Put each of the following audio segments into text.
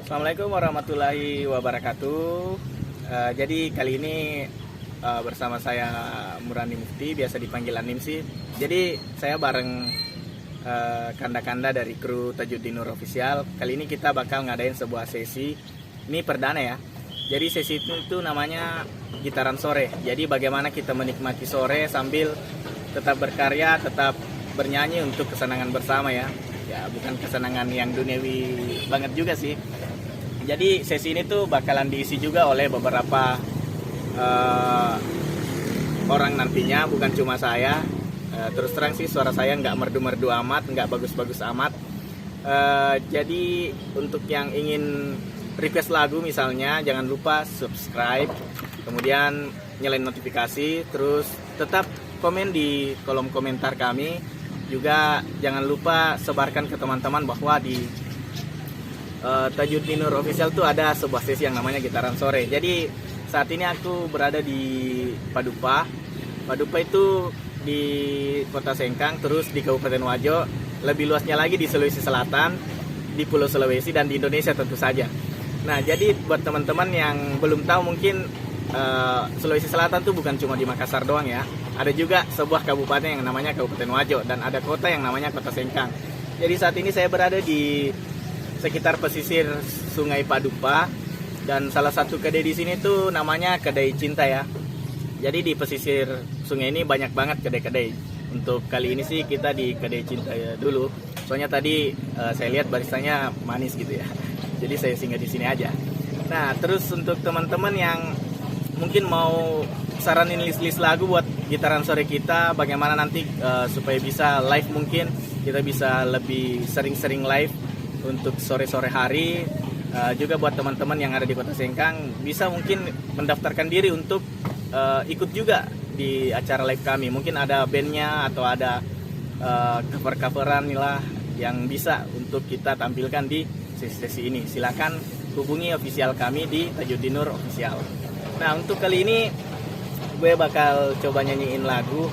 Assalamualaikum warahmatullahi wabarakatuh. Jadi kali ini bersama saya Murani Mufti, biasa dipanggil Anim sih. Jadi saya bareng kanda-kanda dari kru Tajuddin Nur Official. Kali ini kita bakal ngadain sebuah sesi. Ini perdana ya. Jadi sesi itu namanya gitaran sore. Jadi bagaimana kita menikmati sore sambil tetap berkarya, tetap bernyanyi untuk kesenangan bersama ya. Ya bukan kesenangan yang duniawi banget juga sih. Jadi sesi ini tuh bakalan diisi juga oleh beberapa orang nantinya, bukan cuma saya. Terus terang sih suara saya nggak merdu-merdu amat, nggak bagus-bagus amat. Jadi untuk yang ingin request lagu misalnya, jangan lupa subscribe, kemudian nyalain notifikasi, terus tetap komen di kolom komentar kami. Juga jangan lupa sebarkan ke teman-teman bahwa di Tajuddin Nur Official tuh ada sebuah sesi yang namanya gitaran sore. Jadi saat ini aku berada di Padupa. Padupa itu di Kota Sengkang, terus di Kabupaten Wajo, lebih luasnya lagi di Sulawesi Selatan, di Pulau Sulawesi, dan di Indonesia tentu saja. Nah, jadi buat teman-teman yang belum tahu mungkin Sulawesi Selatan tuh bukan cuma di Makassar doang ya. Ada juga sebuah kabupaten yang namanya Kabupaten Wajo, dan ada kota yang namanya Kota Sengkang. Jadi saat ini saya berada di sekitar pesisir Sungai Padupa, dan salah satu kedai di sini tuh namanya Kedai Cinta ya. Jadi di pesisir sungai ini banyak banget kedai-kedai. Untuk kali ini sih kita di Kedai Cinta ya dulu. Soalnya tadi saya lihat baristanya manis gitu ya. Jadi saya singgah di sini aja. Nah, terus untuk teman-teman yang mungkin mau saranin list-list lagu buat gitaran sore kita, bagaimana nanti supaya bisa live, mungkin kita bisa lebih sering-sering live untuk sore-sore hari. Juga buat teman-teman yang ada di Kota Sengkang bisa mungkin mendaftarkan diri untuk ikut juga di acara live kami. Mungkin ada bandnya atau ada cover-coveran lah yang bisa untuk kita tampilkan di sesi ini. Silakan hubungi official kami di Tajuddin Nur Official. Nah, untuk kali ini gue bakal coba nyanyiin lagu.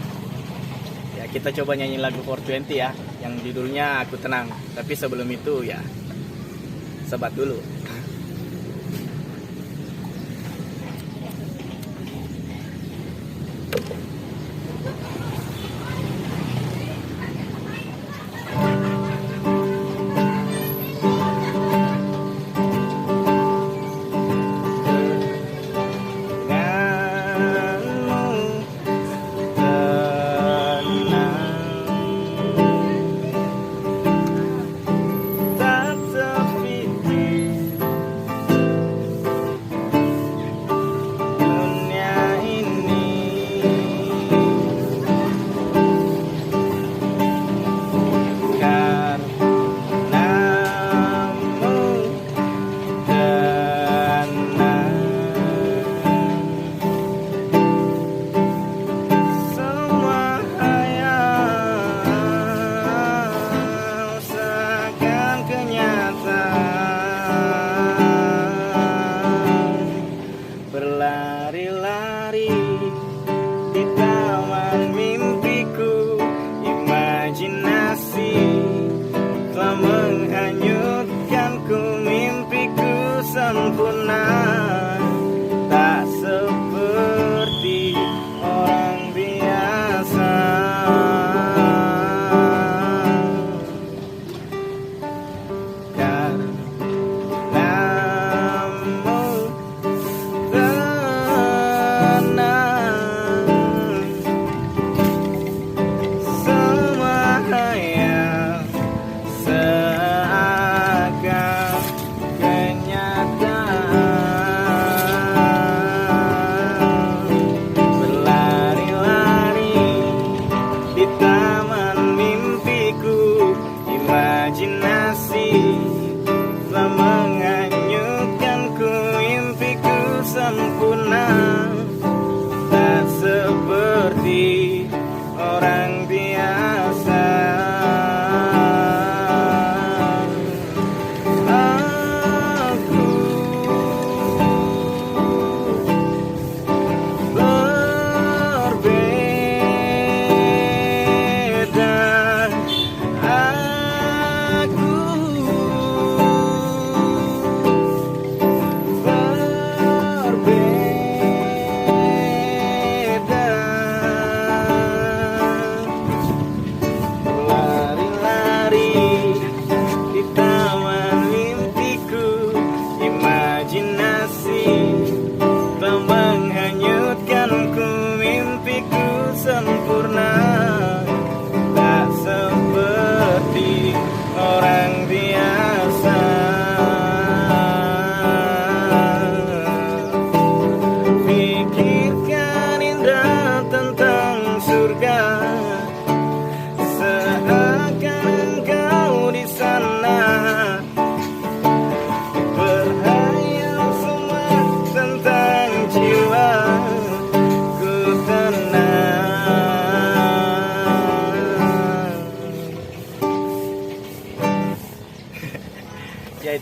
Ya, kita coba nyanyiin lagu 420 ya, yang judulnya Aku Tenang. Tapi sebelum itu ya sebat dulu. Berlari-lari di taman mimpiku, imajinasi telah menghanyutkanku. Mimpiku sempurna, tak seperti orang biasa. Seakan kenyataan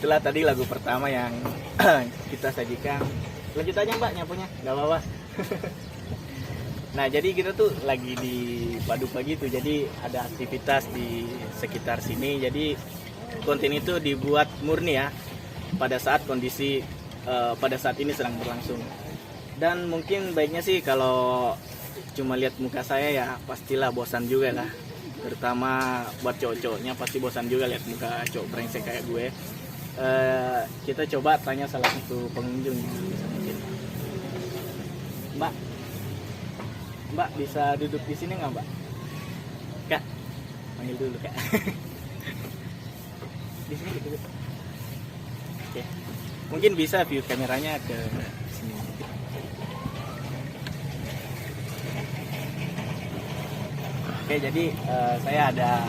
itulah tadi lagu pertama yang kita sajikan. Lanjut aja Mbak nyapunya, nggak apa-apa. Nah jadi kita tuh lagi di Padupa gitu, jadi ada aktivitas di sekitar sini. Jadi konten itu dibuat murni ya pada saat kondisi pada saat ini sedang berlangsung. Dan mungkin baiknya sih kalau cuma lihat muka saya ya pastilah bosan juga lah. Terutama buat cowok-cowoknya pasti bosan juga lihat muka cowok brengsek kayak gue. Kita coba tanya salah satu pengunjung mungkin. Mbak bisa duduk di sini nggak Mbak? Kak, panggil dulu Kak. Di sini gitu. Oke, mungkin bisa view kameranya ke sini. Oke, jadi saya ada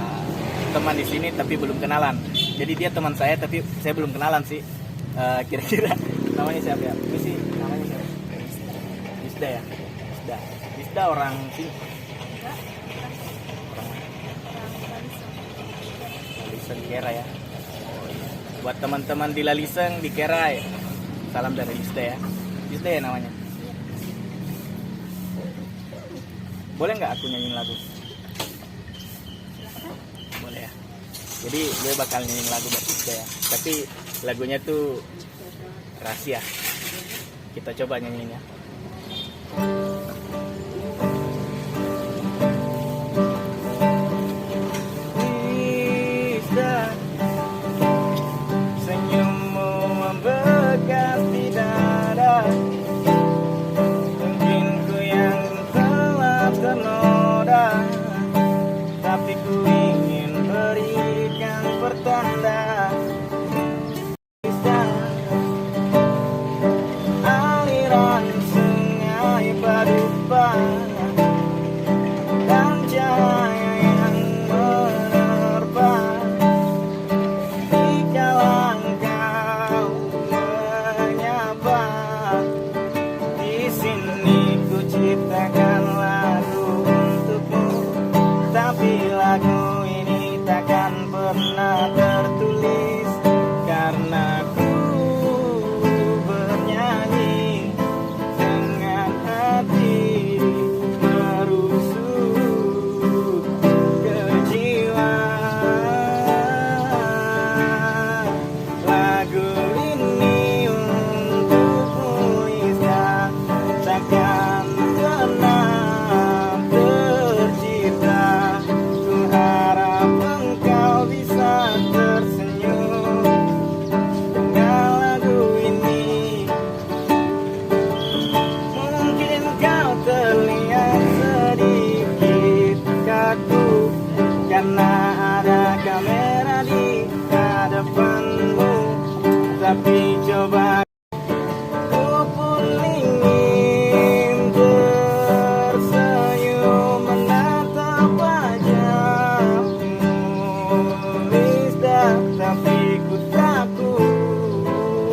teman di sini tapi belum kenalan. Jadi dia teman saya tapi saya belum kenalan sih. Kira-kira namanya siapa ya? Ini sih namanya siapa? Wisda ya. Wisda orang sini. Laliseng Kera ya. Buat teman-teman di Laliseng di Kera ya. Salam dari Wisda ya. Wisda ya namanya. Boleh nggak aku nyanyiin lagu? Boleh ya. Jadi gue bakal nyanyiin lagu buat Wisda ya. Tapi lagunya tuh rahasia. Kita coba nyanyiin ya. Tapi coba ku pun ingin tersenyum menatap wajahmu Wisda, tapi ku takut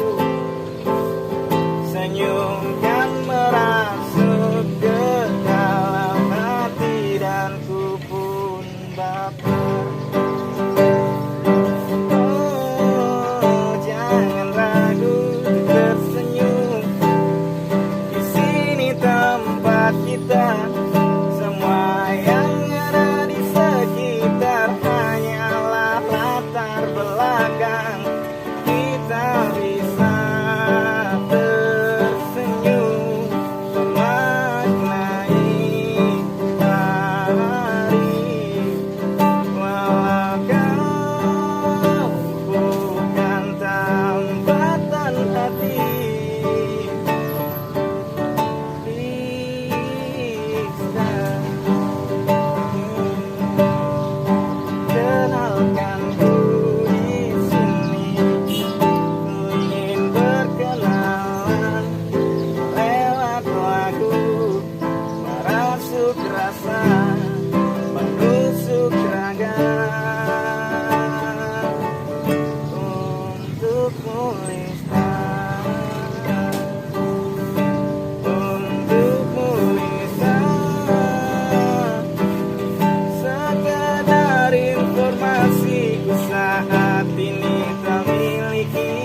senyum kan merasuk ke dalam hati dan ku pun baper. Semua yang ada di sekitar hanyalah latar belakang. Kita bisa tersenyum memaknai hari, walau kau bukan tambatan hati. Saat ini tak miliki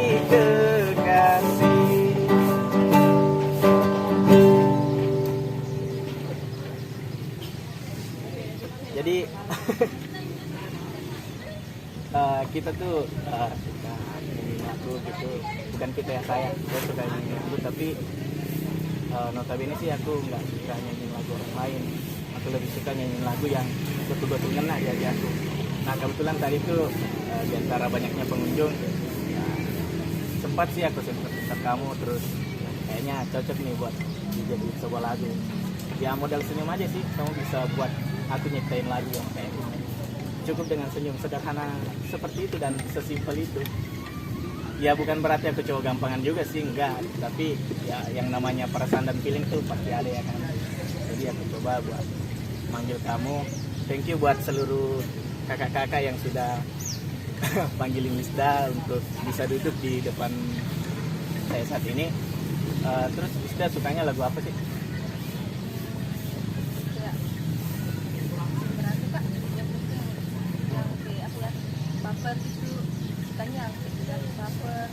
itu suka nyanyiin lagu gitu. Bukan kita ya, saya suka nyanyiin lagu, tapi notabene sih aku nggak suka nyanyiin lagu orang lain. Aku lebih suka nyanyiin lagu yang betul-betul ngena di hati aku. Nah kebetulan tadi itu di antara banyaknya pengunjung, sempat sih aku sempat kamu, terus kayaknya cocok nih buat dijadiin sebuah lagu. Ya modal senyum aja sih, kamu bisa buat aku nyiptain lagu yang kayak gitu. Cukup dengan senyum sederhana seperti itu dan sesimpel itu. Ya bukan berarti aku cowok gampangan juga sih, enggak. Tapi ya yang namanya perasaan dan feeling tuh pasti ada ya kan. Jadi aku coba buat manggil kamu. Thank you buat seluruh kakak-kakak yang sudah panggilin Lisda untuk bisa duduk di depan saya saat ini. Terus Lisda sukanya lagu apa sih? Ya, berarti Kak, yang kayak apa ya, baper gitu, sukanya yang baper,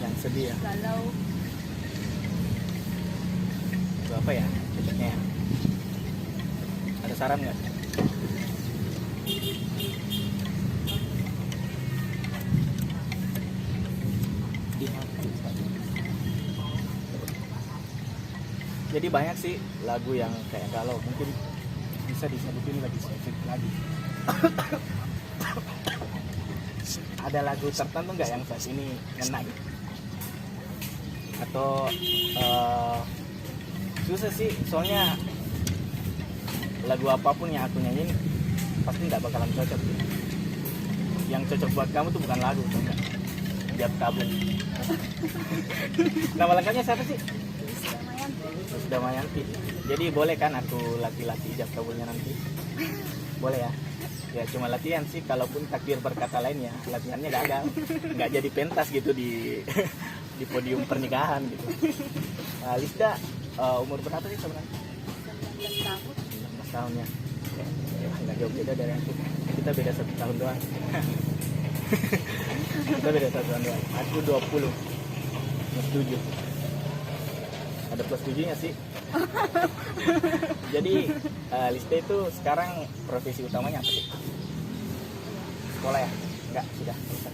Yang sedih ya? galau. Lagu apa ya cocoknya ya? Ada saran nggak? Jadi banyak sih lagu yang kayak galau, mungkin bisa disebutin lagi sedikit lagi. Ada lagu tertentu nggak yang saat ini ngena gitu? Atau susah sih, soalnya lagu apapun yang aku nyanyiin pasti nggak bakalan cocok gitu. Yang cocok buat kamu tuh bukan lagu, enggak. Jab kabung. Nama lengkapnya siapa sih? Damayanti. Jadi boleh kan aku laki-laki ijab kabulnya nanti? Boleh ya? Ya cuma latihan sih, kalaupun takdir berkata lain ya latihannya gagal. Nggak jadi pentas gitu di di podium pernikahan gitu. Nah, Lisda umur berapa sih sebenarnya? 19 tahun. 19 tahun ya. Nggak jauh beda dari aku. Kita beda 1 tahun doang. Kita beda 1 tahun doang. Aku 20 plus 7. Ada plus 7 nya sih. Jadi Lisda itu sekarang profesi utamanya apa sih? Sekolah ya? Enggak, sudah selesai.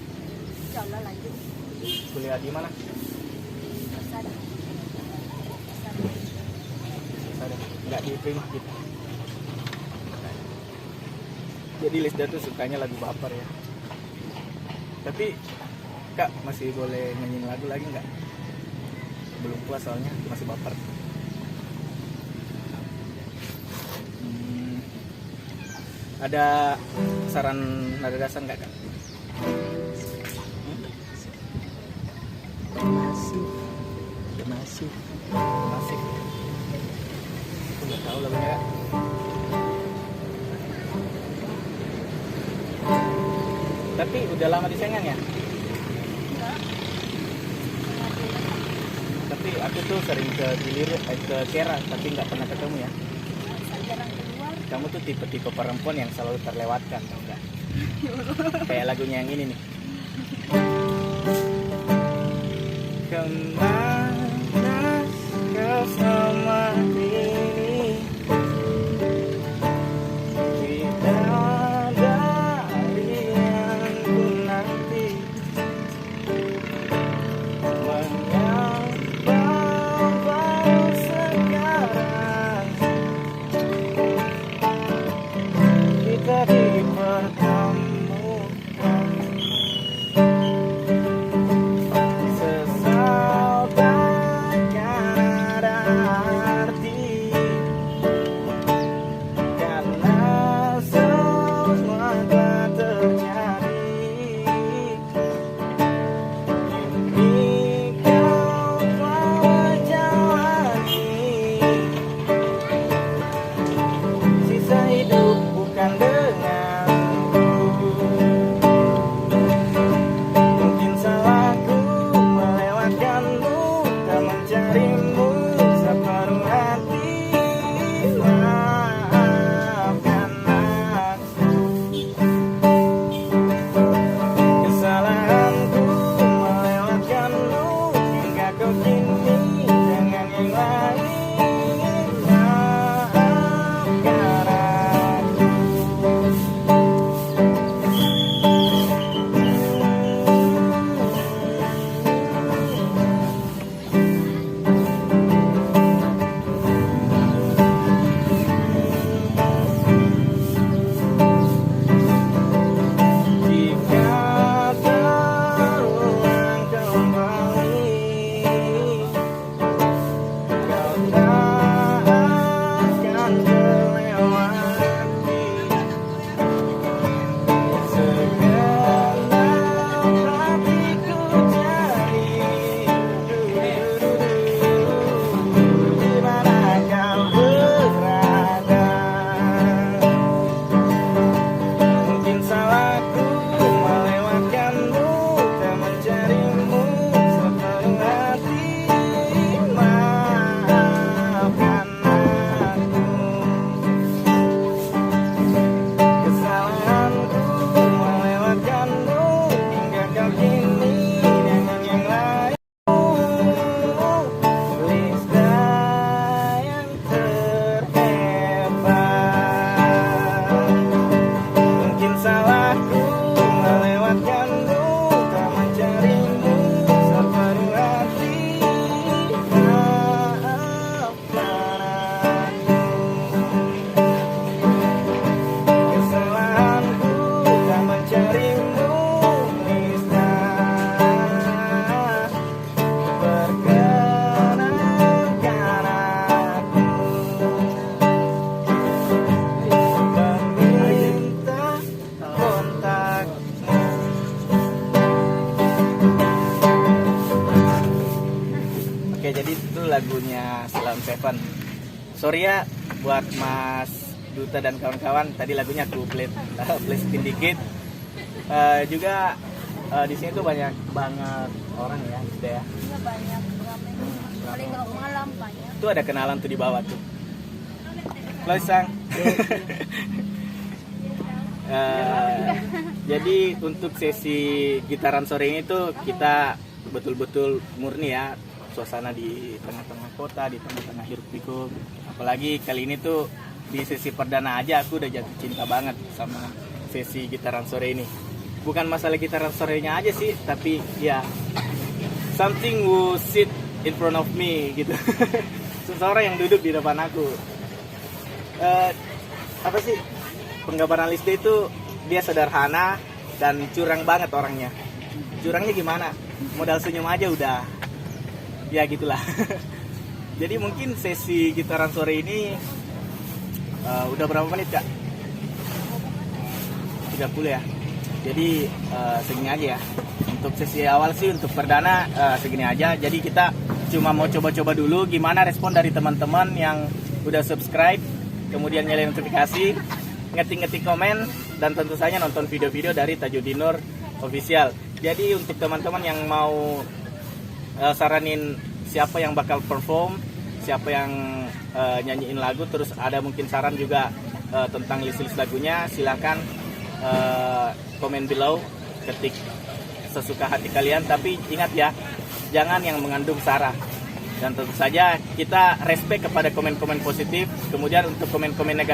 Insya Allah lanjut. Kuliah di mana? Sada. Enggak di Prima gitu. Jadi Lisda tuh sukanya lagu baper ya. Tapi Kak masih boleh nyanyiin lagu lagi nggak? Belum puas soalnya masih baper. Ada saran nada dasar nggak Kak? Masih. Aku nggak tahu lagunya Kak. Tapi udah lama disenggang ya? Enggak. Tapi aku tuh sering ke Kera tapi nggak pernah ketemu ya. Jarang keluar. Kamu tuh tipe-tipe perempuan yang selalu terlewatkan, tau nggak? Kayak lagunya yang ini nih. Kemana kau sama ini? Bidadari yang ku nanti menyapa baru sekarang kita dipertemukan. Sesal Oke, jadi itu lagunya Silam Seven. Sorry ya buat Mas Duta dan kawan-kawan, tadi lagunya aku play sedikit. Juga di sini tuh banyak banget orang ya, sudah ya. Iya banyak ramai. Paling kalau malam banyak. Tuh ada kenalan tuh di bawah tuh. Halo Sang. Jadi untuk sesi gitaran sore ini tuh kita betul-betul murni ya, suasana di tengah-tengah kota, di tengah-tengah hiruk pikuk. Apalagi kali ini tuh di sesi perdana aja aku udah jatuh cinta banget sama sesi gitaran sore ini. Bukan masalah gitaran sorenya aja sih, tapi ya something who sit in front of me gitu. Seseorang yang duduk di depan aku. Apa sih penggambaran Lisda itu, dia sederhana dan curang banget orangnya. Curangnya gimana? Modal senyum aja udah, ya gitulah. Jadi mungkin sesi gitaran sore ini udah berapa menit Kak? 30 ya. Jadi segini aja ya. Untuk sesi awal sih, untuk perdana segini aja. Jadi kita cuma mau coba-coba dulu gimana respon dari teman-teman yang udah subscribe, kemudian nyalain notifikasi, ngetik-ngetik komen, dan tentu saja nonton video-video dari Tajuddin Nur Official. Jadi untuk teman-teman yang mau saranin siapa yang bakal perform, siapa yang nyanyiin lagu, terus ada mungkin saran juga tentang list-list lagunya, silakan komen below, ketik sesuka hati kalian. Tapi ingat ya, jangan yang mengandung sara. Dan tentu saja kita respect kepada komen-komen positif. Kemudian untuk komen-komen negatif